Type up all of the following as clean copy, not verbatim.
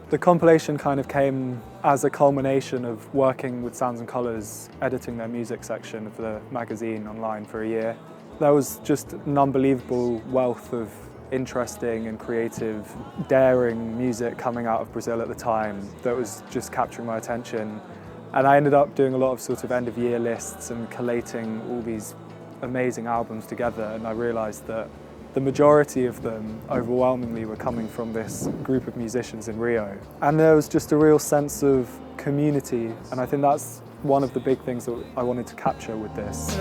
The compilation kind of came as a culmination of working with Sounds and Colours, editing their music section of the magazine online for a year. There was just an unbelievable wealth of interesting and creative, daring music coming out of Brazil at the time that was just capturing my attention. And I ended up doing a lot of sort of end-of-year lists and collating all these amazing albums together, and I realised that the majority of them, overwhelmingly, were coming from this group of musicians in Rio. And there was just a real sense of community, and I think that's one of the big things that I wanted to capture with this.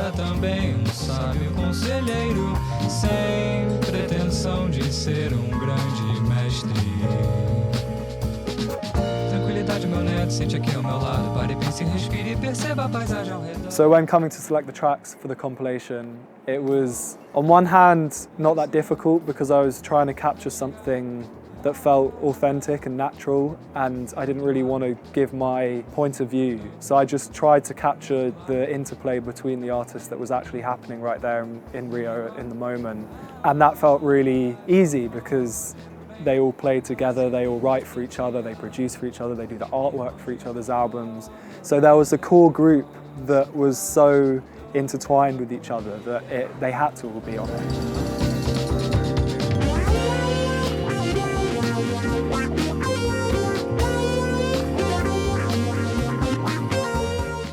So when coming to select the tracks for the compilation, it was, on one hand, not that difficult because I was trying to capture something that felt authentic and natural, and I didn't really want to give my point of view. So I just tried to capture the interplay between the artists that was actually happening right there in Rio in the moment. And that felt really easy because they all play together, they all write for each other, they produce for each other, they do the artwork for each other's albums. So there was a core group that was so intertwined with each other that they had to all be on it.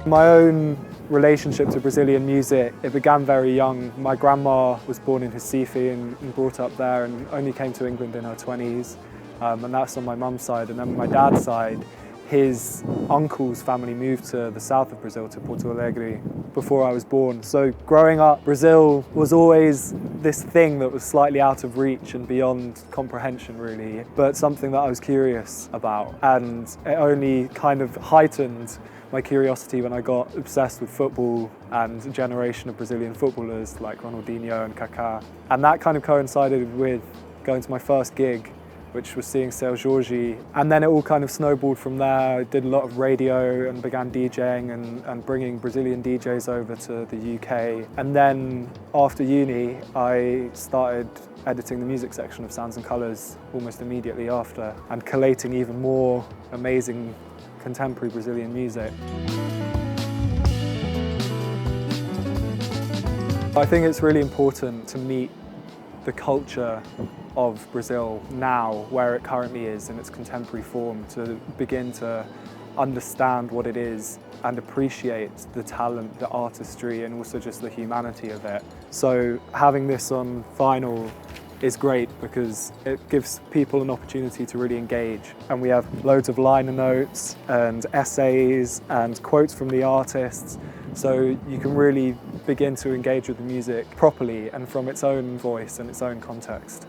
My own relationship to Brazilian music, it began very young. My grandma was born in Recife and brought up there and only came to England in her 20s. And that's on my mum's side. And then on my dad's side, his uncle's family moved to the south of Brazil, to Porto Alegre, before I was born. So growing up, Brazil was always this thing that was slightly out of reach and beyond comprehension, really, but something that I was curious about. And it only kind of heightened my curiosity when I got obsessed with football and a generation of Brazilian footballers like Ronaldinho and Kaká. And that kind of coincided with going to my first gig, which was seeing Seu Jorge. And then it all kind of snowballed from there. I did a lot of radio and began DJing and bringing Brazilian DJs over to the UK. And then after uni, I started editing the music section of Sounds and Colours almost immediately after, and collating even more amazing contemporary Brazilian music. I think it's really important to meet the culture of Brazil now, where it currently is in its contemporary form, to begin to understand what it is and appreciate the talent, the artistry, and also just the humanity of it. So having this on vinyl is great because it gives people an opportunity to really engage. And we have loads of liner notes and essays and quotes from the artists. So you can really begin to engage with the music properly and from its own voice and its own context.